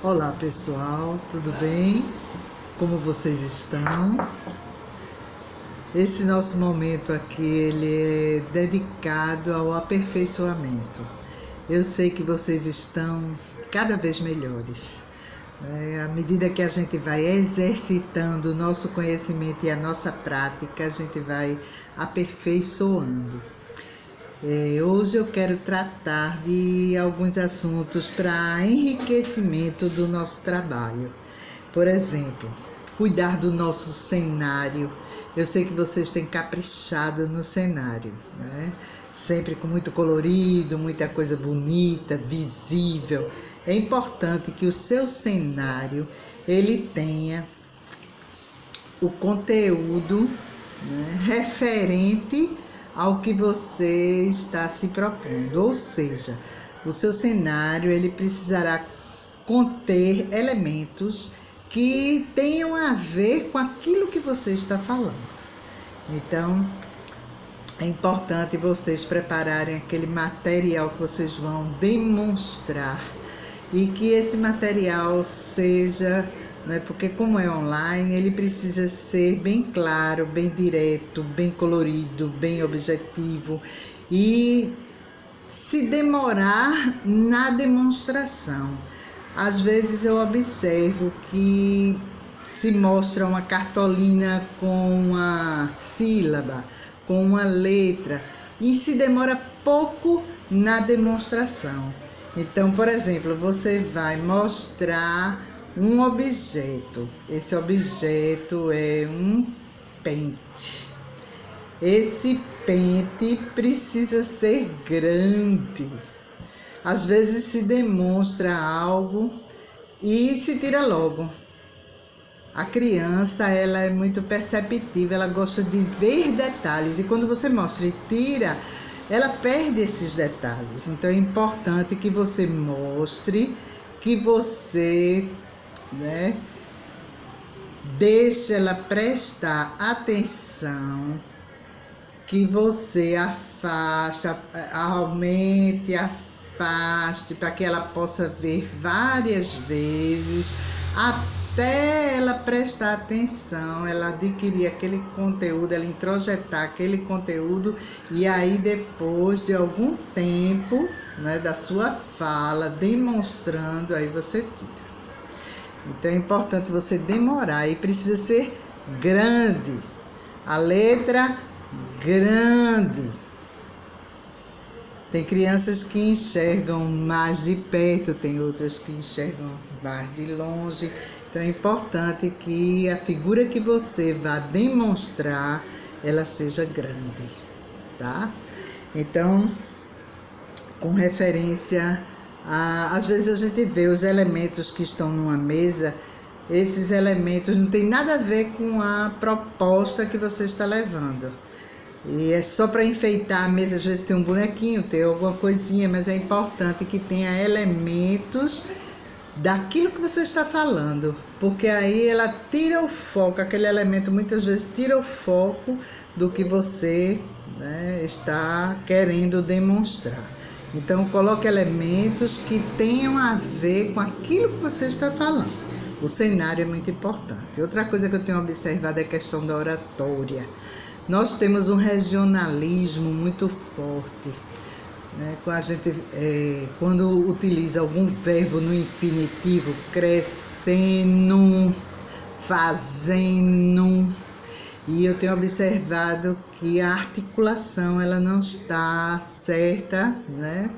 Olá pessoal, tudo bem? Como vocês estão? Esse nosso momento aqui, ele é dedicado ao aperfeiçoamento. Eu sei que vocês estão cada vez melhores. À medida que a gente vai exercitando o nosso conhecimento e a nossa prática, a gente vai aperfeiçoando. Hoje eu quero tratar de alguns assuntos para enriquecimento do nosso trabalho. Por exemplo, cuidar do nosso cenário. Eu sei que vocês têm caprichado no cenário, né? Sempre com muito colorido, muita coisa bonita, visível. É importante que o seu cenário ele tenha o conteúdo, né, referente ao que você está se propondo. Ou seja, o seu cenário ele precisará conter elementos que tenham a ver com aquilo que você está falando. Então, é importante vocês prepararem aquele material que vocês vão demonstrar e que esse material seja, né, porque como é online, ele precisa ser bem claro, bem direto, bem colorido, bem objetivo e se demorar na demonstração. Às vezes eu observo que se mostra uma cartolina com uma sílaba, com uma letra, e se demora pouco na demonstração. Então, por exemplo, você vai mostrar um objeto. Esse objeto é um pente. Esse pente precisa ser grande. Às vezes se demonstra algo e se tira logo. A criança, ela é muito perceptiva, ela gosta de ver detalhes. E quando você mostra e tira, ela perde esses detalhes. Então é importante que você mostre, que você, né, deixe ela prestar atenção, que você aumente, afaste, para que ela possa ver várias vezes, até ela prestar atenção, ela adquirir aquele conteúdo, ela introjetar aquele conteúdo, e aí depois de algum tempo, né, da sua fala, demonstrando, aí você tira. Então é importante você demorar, e precisa ser grande, a letra grande. Tem crianças que enxergam mais de perto, tem outras que enxergam mais de longe. Então é importante que a figura que você vai demonstrar, ela seja grande, tá? Então, com referência às vezes a gente vê os elementos que estão numa mesa, esses elementos não tem nada a ver com a proposta que você está levando. E é só para enfeitar a mesa, às vezes tem um bonequinho, tem alguma coisinha, mas é importante que tenha elementos daquilo que você está falando, porque aí ela tira o foco, aquele elemento muitas vezes tira o foco do que você, né, está querendo demonstrar. Então, coloque elementos que tenham a ver com aquilo que você está falando. O cenário é muito importante. Outra coisa que eu tenho observado é a questão da oratória. Nós temos um regionalismo muito forte, né? Quando utiliza algum verbo no infinitivo, crescendo, fazendo, e eu tenho observado que a articulação ela não está certa, né?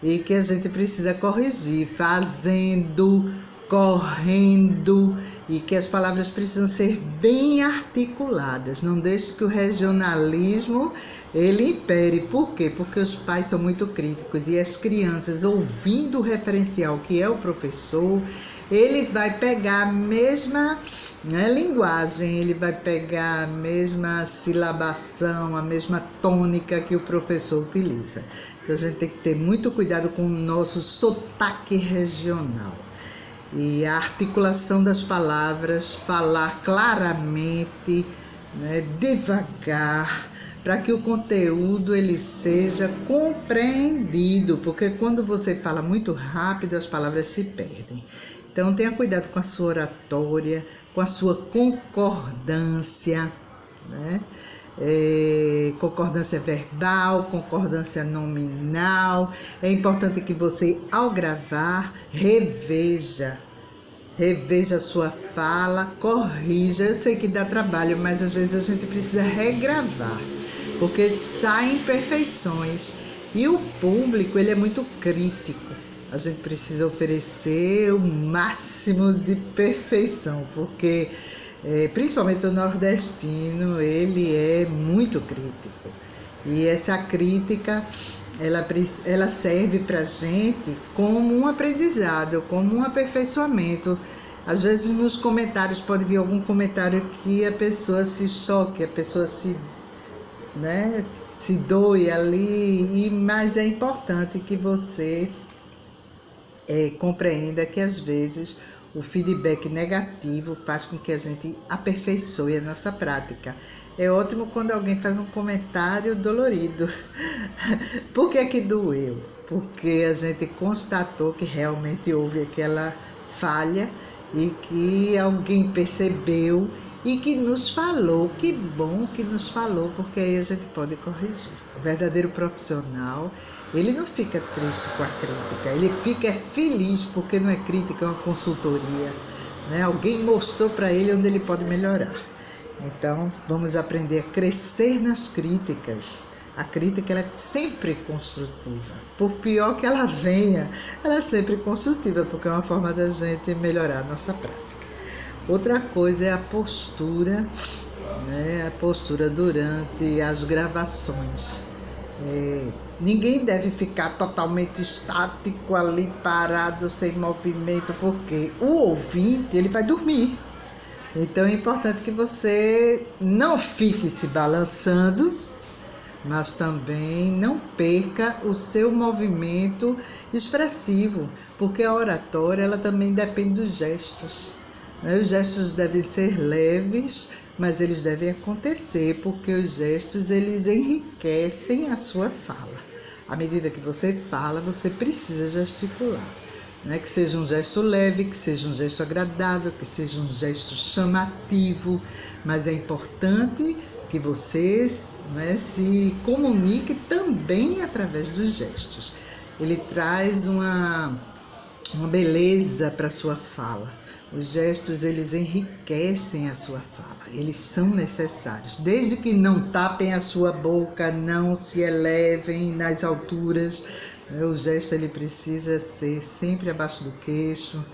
E que a gente precisa corrigir, fazendo, correndo, e que as palavras precisam ser bem articuladas. Não deixe que o regionalismo ele impere. Por quê? Porque os pais são muito críticos e as crianças, ouvindo o referencial que é o professor, ele vai pegar a mesma, né, linguagem, ele vai pegar a mesma silabação, a mesma tônica que o professor utiliza. Então a gente tem que ter muito cuidado com o nosso sotaque regional. E a articulação das palavras, falar claramente, né, devagar, para que o conteúdo ele seja compreendido, porque quando você fala muito rápido, as palavras se perdem. Então, tenha cuidado com a sua oratória, com a sua concordância, né? Concordância verbal, concordância nominal. É importante que você, ao gravar, reveja a sua fala, corrija. Eu sei que dá trabalho, mas às vezes a gente precisa regravar, porque saem imperfeições. E o público, ele é muito crítico. A gente precisa oferecer o máximo de perfeição, porque principalmente o nordestino, ele é muito crítico. E essa crítica, ela serve para a gente como um aprendizado, como um aperfeiçoamento. Às vezes nos comentários pode vir algum comentário que a pessoa se choque, a pessoa se doe ali, mas é importante que você compreenda que às vezes o feedback negativo faz com que a gente aperfeiçoe a nossa prática. É ótimo quando alguém faz um comentário dolorido. Por que que doeu? Porque a gente constatou que realmente houve aquela falha e que alguém percebeu e que nos falou. Que bom que nos falou, porque aí a gente pode corrigir. O verdadeiro profissional, ele não fica triste com a crítica, ele fica feliz porque não é crítica, é uma consultoria, né? Alguém mostrou para ele onde ele pode melhorar. Então, vamos aprender a crescer nas críticas. A crítica, ela é sempre construtiva. Por pior que ela venha, ela é sempre construtiva, porque é uma forma da gente melhorar a nossa prática. Outra coisa é a postura, né? A postura durante as gravações. Ninguém deve ficar totalmente estático ali, parado, sem movimento, porque o ouvinte, ele vai dormir. Então é importante que você não fique se balançando, mas também não perca o seu movimento expressivo, porque a oratória, ela também depende dos gestos, né? Os gestos devem ser leves, mas eles devem acontecer, porque os gestos, eles enriquecem a sua fala. À medida que você fala, você precisa gesticular, né? Que seja um gesto leve, que seja um gesto agradável, que seja um gesto chamativo, mas é importante que você, né, se comunique também através dos gestos. Ele traz uma beleza para a sua fala. Os gestos, eles enriquecem a sua fala, eles são necessários, desde que não tapem a sua boca, não se elevem nas alturas. O gesto, ele precisa ser sempre abaixo do queixo,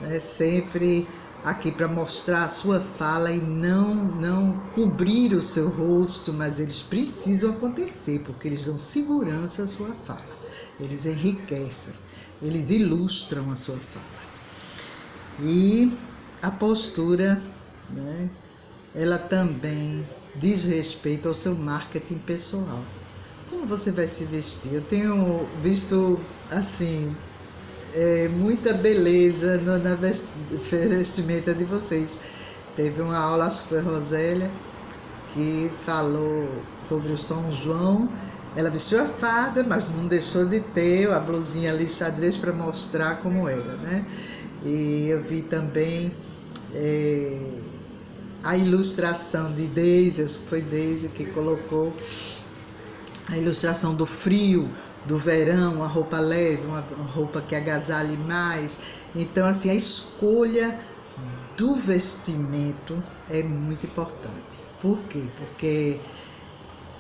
né? Sempre aqui para mostrar a sua fala e não cobrir o seu rosto, mas eles precisam acontecer, porque eles dão segurança à sua fala, eles enriquecem, eles ilustram a sua fala. E a postura, né, ela também diz respeito ao seu marketing pessoal. Como você vai se vestir? Eu tenho visto, assim, muita beleza na vestimenta de vocês. Teve uma aula, acho que foi Rosélia, que falou sobre o São João. Ela vestiu a farda, mas não deixou de ter a blusinha ali xadrez para mostrar como era, né? E eu vi também a ilustração de Deise, acho que foi Deise que colocou a ilustração do frio, do verão, a roupa leve, uma roupa que agasalhe mais. Então, assim, a escolha do vestimento é muito importante. Por quê? Porque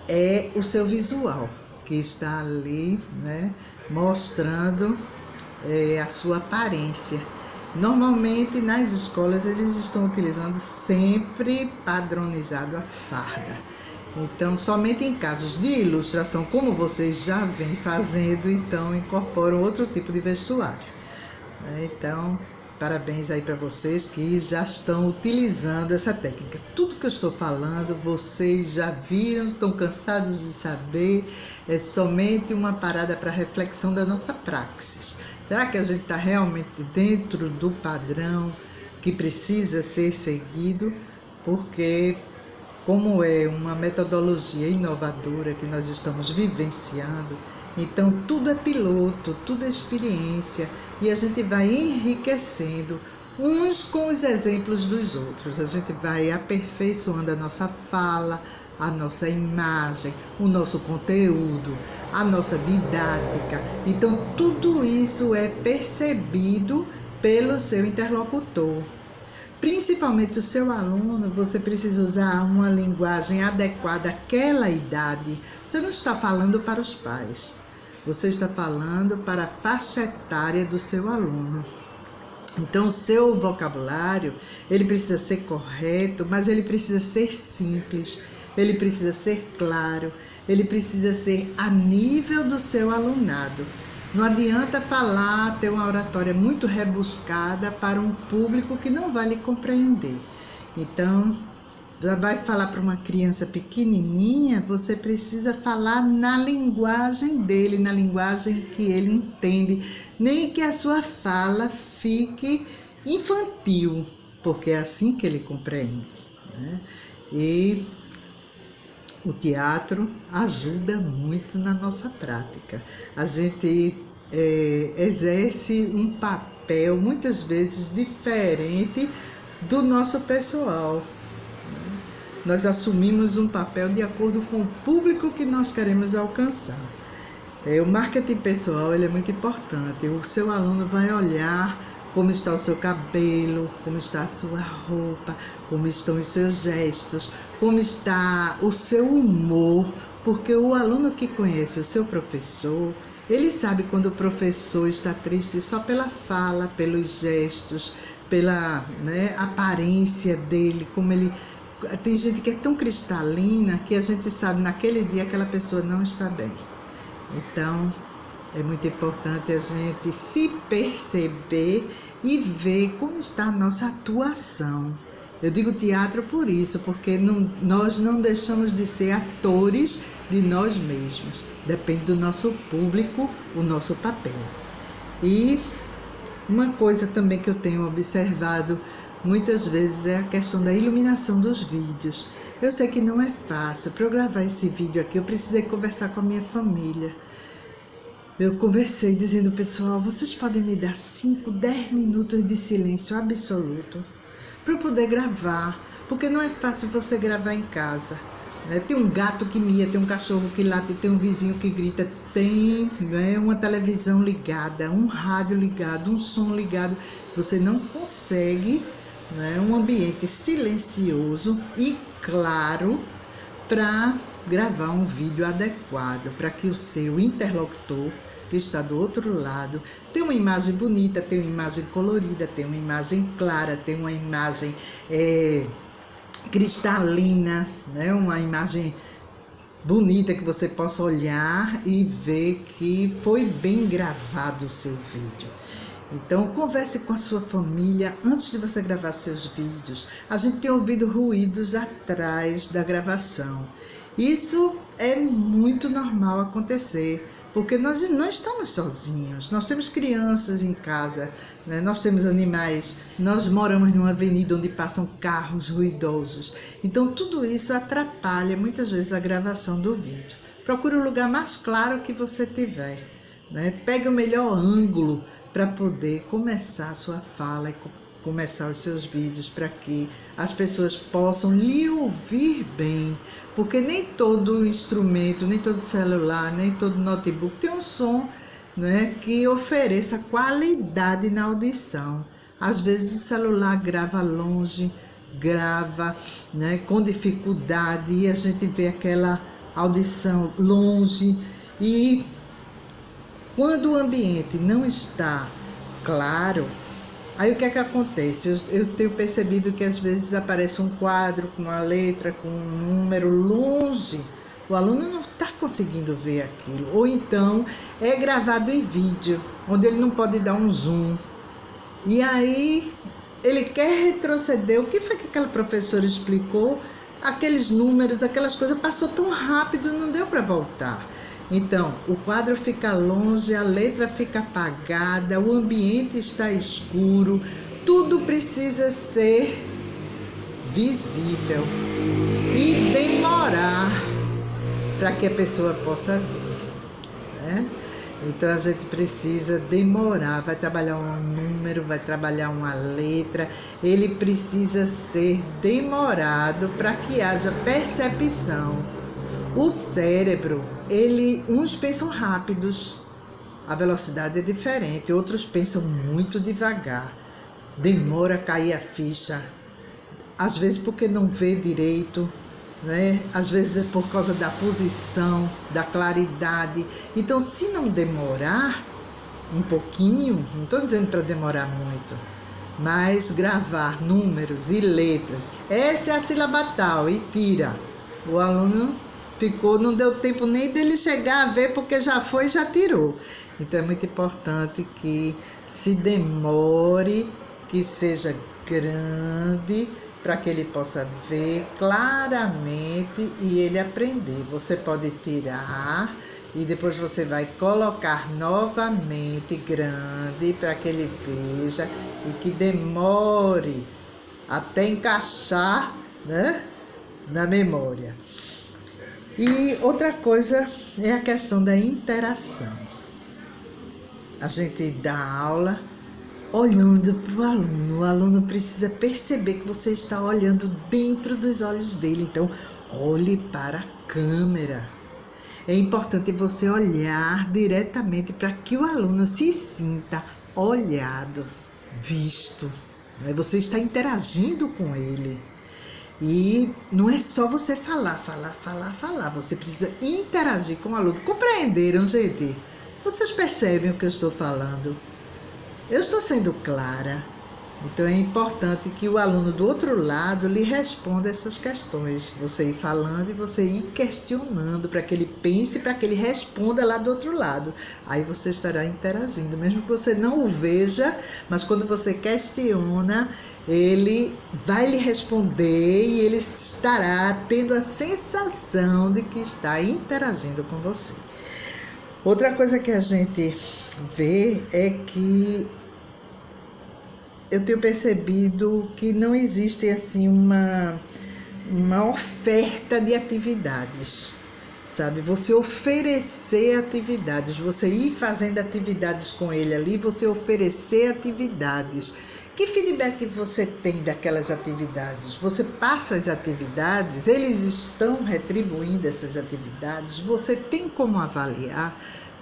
é o seu visual que está ali, né, mostrando a sua aparência. Normalmente, nas escolas, eles estão utilizando sempre padronizado a farda. Então, somente em casos de ilustração, como vocês já vêm fazendo, então incorporam outro tipo de vestuário. Então, parabéns aí para vocês que já estão utilizando essa técnica. Tudo que eu estou falando, vocês já viram, estão cansados de saber, é somente uma parada para reflexão da nossa praxis. Será que a gente está realmente dentro do padrão que precisa ser seguido? Porque como é uma metodologia inovadora que nós estamos vivenciando, então tudo é piloto, tudo é experiência e a gente vai enriquecendo uns com os exemplos dos outros. A gente vai aperfeiçoando a nossa fala, a nossa imagem, o nosso conteúdo, a nossa didática. Então tudo isso é percebido pelo seu interlocutor. Principalmente o seu aluno, você precisa usar uma linguagem adequada àquela idade. Você não está falando para os pais, você está falando para a faixa etária do seu aluno. Então, o seu vocabulário, ele precisa ser correto, mas ele precisa ser simples, ele precisa ser claro, ele precisa ser a nível do seu alunado. Não adianta falar, ter uma oratória muito rebuscada para um público que não vai lhe compreender. Então, já vai falar para uma criança pequenininha, você precisa falar na linguagem dele, na linguagem que ele entende. Nem que a sua fala fique infantil, porque é assim que ele compreende, né? E o teatro ajuda muito na nossa prática. A gente exerce um papel muitas vezes diferente do nosso pessoal. Nós assumimos um papel de acordo com o público que nós queremos alcançar. O marketing pessoal ele é muito importante. O seu aluno vai olhar como está o seu cabelo, como está a sua roupa, como estão os seus gestos, como está o seu humor, porque o aluno que conhece o seu professor, ele sabe quando o professor está triste só pela fala, pelos gestos, pela aparência dele, como ele... Tem gente que é tão cristalina que a gente sabe naquele dia aquela pessoa não está bem. Então, é muito importante a gente se perceber e ver como está a nossa atuação. Eu digo teatro por isso, porque nós não deixamos de ser atores de nós mesmos. Depende do nosso público, o nosso papel. E uma coisa também que eu tenho observado muitas vezes é a questão da iluminação dos vídeos. Eu sei que não é fácil. Para eu gravar esse vídeo aqui, eu precisei conversar com a minha família. Eu conversei dizendo, pessoal, vocês podem me dar 5, 10 minutos de silêncio absoluto para eu poder gravar, porque não é fácil você gravar em casa, né? Tem um gato que mia, tem um cachorro que late, tem um vizinho que grita, tem uma televisão ligada, um rádio ligado, um som ligado. Você não consegue um ambiente silencioso e claro para gravar um vídeo adequado, para que o seu interlocutor que está do outro lado tenha uma imagem bonita, tenha uma imagem colorida, tenha uma imagem clara, tenha uma imagem cristalina, uma imagem bonita que você possa olhar e ver que foi bem gravado o seu vídeo. Então, converse com a sua família antes de você gravar seus vídeos. A gente tem ouvido ruídos atrás da gravação. Isso é muito normal acontecer, porque nós não estamos sozinhos. Nós temos crianças em casa, né? Nós temos animais, nós moramos numa avenida onde passam carros ruidosos. Então, tudo isso atrapalha muitas vezes a gravação do vídeo. Procure o lugar mais claro que você tiver, né? Pegue o melhor ângulo para poder começar a sua fala e começar os seus vídeos, para que as pessoas possam lhe ouvir bem, porque nem todo instrumento, nem todo celular, nem todo notebook tem um som, que ofereça qualidade na audição. Às vezes o celular grava longe, grava com dificuldade e a gente vê aquela audição longe. E quando o ambiente não está claro, aí o que é que acontece? Eu tenho percebido que às vezes aparece um quadro com uma letra, com um número longe. O aluno não está conseguindo ver aquilo. Ou então é gravado em vídeo, onde ele não pode dar um zoom. E aí ele quer retroceder. O que foi que aquela professora explicou? Aqueles números, aquelas coisas, passou tão rápido, não deu para voltar. Então, o quadro fica longe, a letra fica apagada, o ambiente está escuro, tudo precisa ser visível. e demorar para que a pessoa possa ver, né? Então a gente precisa demorar, vai trabalhar um número, vai trabalhar uma letra, ele precisa ser demorado para que haja percepção. O cérebro, uns pensam rápidos, a velocidade é diferente, outros pensam muito devagar, demora a cair a ficha, às vezes porque não vê direito, né? Às vezes é por causa da posição, da claridade. Então, se não demorar um pouquinho, não estou dizendo para demorar muito, mas gravar números e letras, essa é a sílaba tal, e tira. O aluno ficou, não deu tempo nem dele chegar a ver, porque já foi e já tirou. Então, é muito importante que se demore, que seja grande, para que ele possa ver claramente e ele aprender. Você pode tirar e depois você vai colocar novamente grande para que ele veja e que demore até encaixar, né, na memória. E outra coisa é a questão da interação. A gente dá aula olhando para o aluno precisa perceber que você está olhando dentro dos olhos dele, então olhe para a câmera. É importante você olhar diretamente para que o aluno se sinta olhado, visto, né? Você está interagindo com ele. E não é só você falar, você precisa interagir com o aluno. Compreenderam, gente? Vocês percebem o que eu estou falando? Eu estou sendo clara, então é importante que o aluno do outro lado lhe responda essas questões. Você ir falando e você ir questionando para que ele pense, para que ele responda lá do outro lado. Aí você estará interagindo, mesmo que você não o veja, mas quando você questiona, ele vai lhe responder e ele estará tendo a sensação de que está interagindo com você. Outra coisa que a gente vê é que eu tenho percebido que não existe assim uma oferta de atividades, sabe? Você oferecer atividades, você ir fazendo atividades com ele ali, você oferecer atividades. Que feedback você tem daquelas atividades? Você passa as atividades, eles estão retribuindo essas atividades, você tem como avaliar?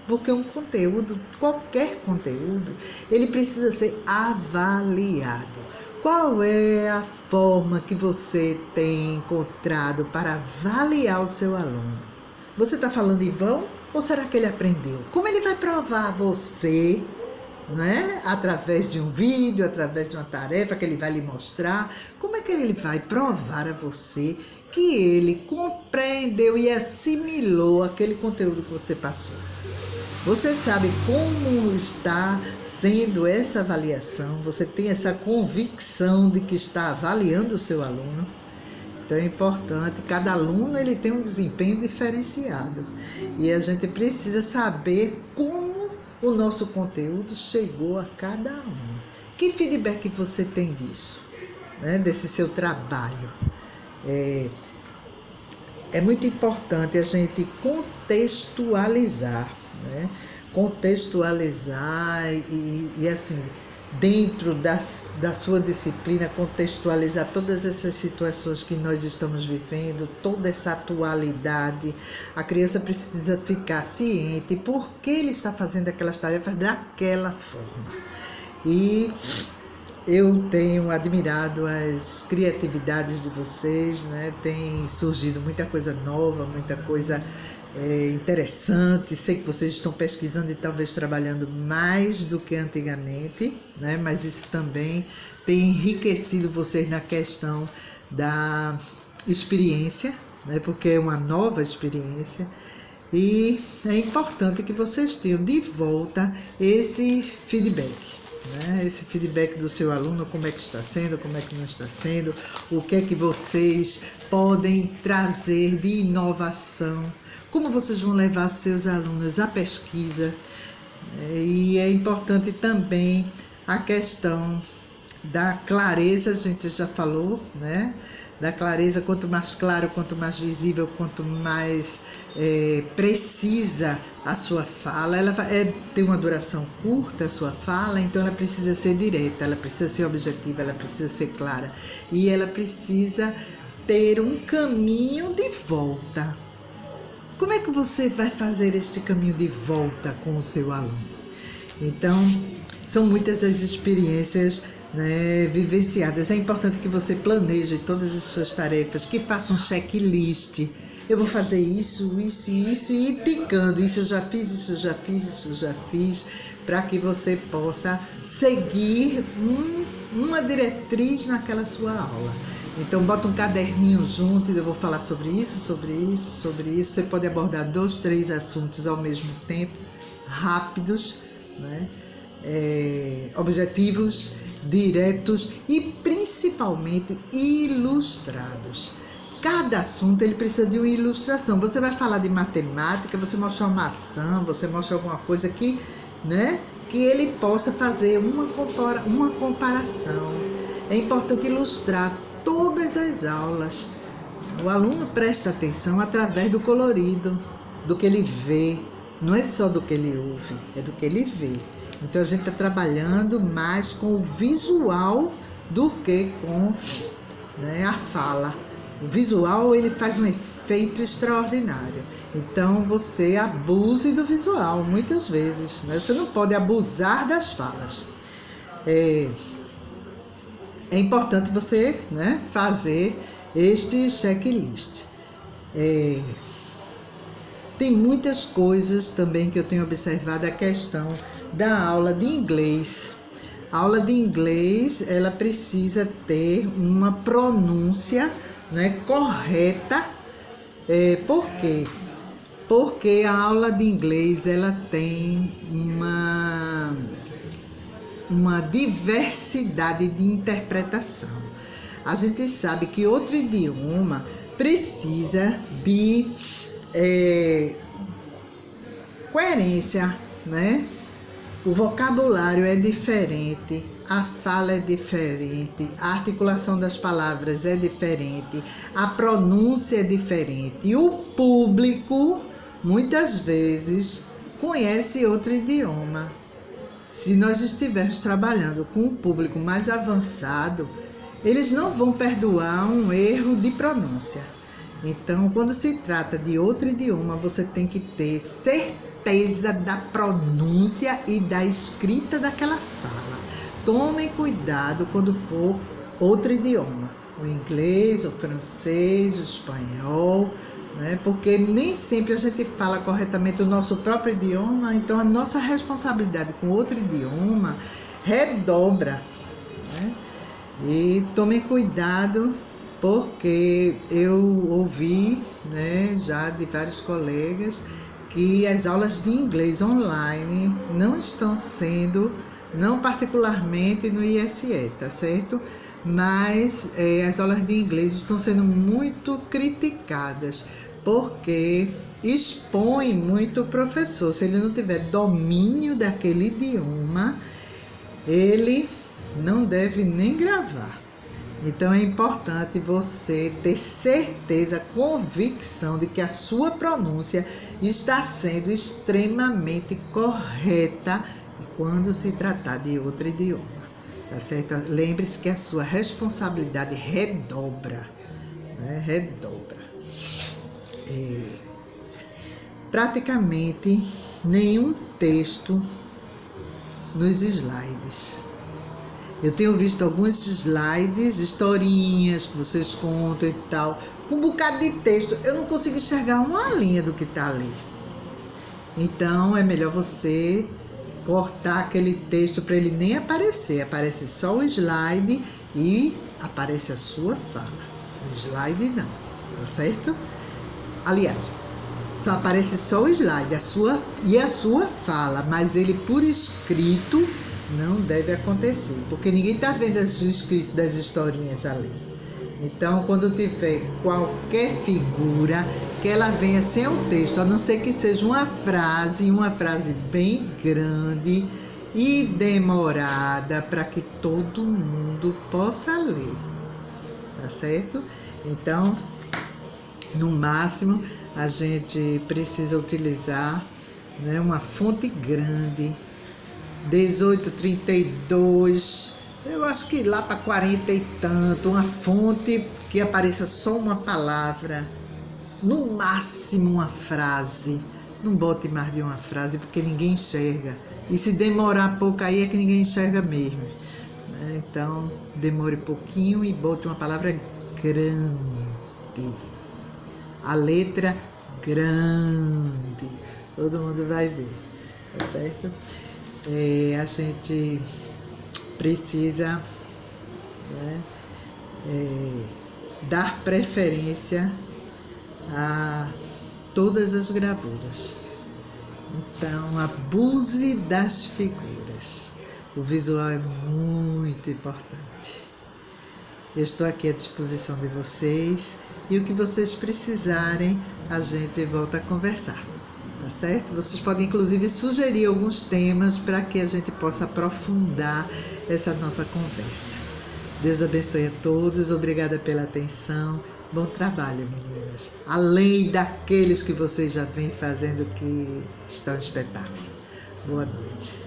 Porque um conteúdo, qualquer conteúdo, ele precisa ser avaliado. Qual é a forma que você tem encontrado para avaliar o seu aluno? Você está falando em vão ou será que ele aprendeu? Como ele vai provar você, né? Através de um vídeo, através de uma tarefa que ele vai lhe mostrar? Como é que ele vai provar a você que ele compreendeu e assimilou aquele conteúdo que você passou? Você sabe como está sendo essa avaliação? Você tem essa convicção de que está avaliando o seu aluno? Então é importante, cada aluno ele tem um desempenho diferenciado. E a gente precisa saber como o nosso conteúdo chegou a cada um. Que feedback você tem disso, né? Desse seu trabalho? É muito importante a gente contextualizar, né? Contextualizar e assim, dentro da sua disciplina, contextualizar todas essas situações que nós estamos vivendo, toda essa atualidade. A criança precisa ficar ciente por que ele está fazendo aquelas tarefas daquela forma. E eu tenho admirado as criatividades de vocês, né? Tem surgido muita coisa nova, muita coisa interessante. Sei que vocês estão pesquisando e talvez trabalhando mais do que antigamente, né? Mas isso também tem enriquecido vocês na questão da experiência, né? Porque é uma nova experiência e é importante que vocês tenham de volta esse feedback, né? Esse feedback do seu aluno, como é que está sendo, como é que não está sendo, o que é que vocês podem trazer de inovação, como vocês vão levar seus alunos à pesquisa. E é importante também a questão da clareza, a gente já falou, né? da clareza. Quanto mais claro, quanto mais visível, quanto mais precisa a sua fala. Ela tem uma duração curta, a sua fala, então ela precisa ser direta, ela precisa ser objetiva, ela precisa ser clara. E ela precisa ter um caminho de volta. Como é que você vai fazer este caminho de volta com o seu aluno? Então, são muitas as experiências, né, vivenciadas. É importante que você planeje todas as suas tarefas, que faça um checklist. Eu vou fazer isso, isso e isso, e ir ticando. Isso eu já fiz, isso eu já fiz, isso eu já fiz, para que você possa seguir uma diretriz naquela sua aula. Então, bota um caderninho junto e eu vou falar sobre isso, sobre isso, sobre isso. Você pode abordar 2, 3 assuntos ao mesmo tempo, rápidos, né? Objetivos, diretos e principalmente ilustrados. Cada assunto ele precisa de uma ilustração. Você vai falar de matemática, você mostra uma maçã, você mostra alguma coisa que, né, que ele possa fazer uma comparação. É importante ilustrar todas as aulas. O aluno presta atenção através do colorido, do que ele vê. Não é só do que ele ouve, é do que ele vê. Então a gente está trabalhando mais com o visual do que com, né, a fala. O visual ele faz um efeito extraordinário. Então você abuse do visual muitas vezes, né? Você não pode abusar das falas. É importante você, né, fazer este checklist. Tem muitas coisas também que eu tenho observado, a questão da aula de inglês. A aula de inglês, ela precisa ter uma pronúncia, né, correta. Por quê? Porque a aula de inglês, ela tem uma diversidade de interpretação. A gente sabe que outro idioma precisa de coerência, né? O vocabulário é diferente, a fala é diferente, a articulação das palavras é diferente, a pronúncia é diferente. E o público, muitas vezes, conhece outro idioma. Se nós estivermos trabalhando com um público mais avançado, eles não vão perdoar um erro de pronúncia. Então, quando se trata de outro idioma, você tem que ter certeza da pronúncia e da escrita daquela fala. Tomem cuidado quando for outro idioma, o inglês, o francês, o espanhol, né? Porque nem sempre a gente fala corretamente o nosso próprio idioma, então a nossa responsabilidade com outro idioma redobra, né? E tomem cuidado, porque eu ouvi, né, já de vários colegas que as aulas de inglês online não estão sendo, não particularmente no ISE, tá certo? Mas as aulas de inglês estão sendo muito criticadas, porque expõe muito o professor. Se ele não tiver domínio daquele idioma, ele não deve nem gravar. Então é importante você ter certeza, convicção de que a sua pronúncia está sendo extremamente correta quando se tratar de outro idioma, tá certo? Lembre-se que a sua responsabilidade redobra, né? Redobra. Praticamente nenhum texto nos slides. Eu tenho visto alguns slides, historinhas que vocês contam e tal, com um bocado de texto. Eu não consigo enxergar uma linha do que está ali. Então, é melhor você cortar aquele texto para ele nem aparecer. Aparece só o slide e aparece a sua fala. O slide não, tá certo? Aliás, só aparece só o slide, a sua fala, mas ele por escrito não deve acontecer, porque ninguém está vendo os escritos das historinhas ali. Então, quando tiver qualquer figura, que ela venha sem o texto, a não ser que seja uma frase bem grande e demorada para que todo mundo possa ler, tá tá certo? Então, no máximo, a gente precisa utilizar, né, uma fonte grande, 1832, eu acho que lá para 40 e tanto, uma fonte que apareça só uma palavra, no máximo uma frase. Não bote mais de uma frase porque ninguém enxerga. E se demorar pouco aí é que ninguém enxerga mesmo. Então, demore pouquinho e bote uma palavra grande. A letra grande. Todo mundo vai ver, tá certo? A gente precisa, né, dar preferência a todas as gravuras. Então, abuse das figuras. O visual é muito importante. Eu estou aqui à disposição de vocês e o que vocês precisarem, a gente volta a conversar, tá certo? Vocês podem, inclusive, sugerir alguns temas para que a gente possa aprofundar essa nossa conversa. Deus abençoe a todos, obrigada pela atenção. Bom trabalho, meninas. Além daqueles que vocês já vêm fazendo que estão espetáculo. Boa noite.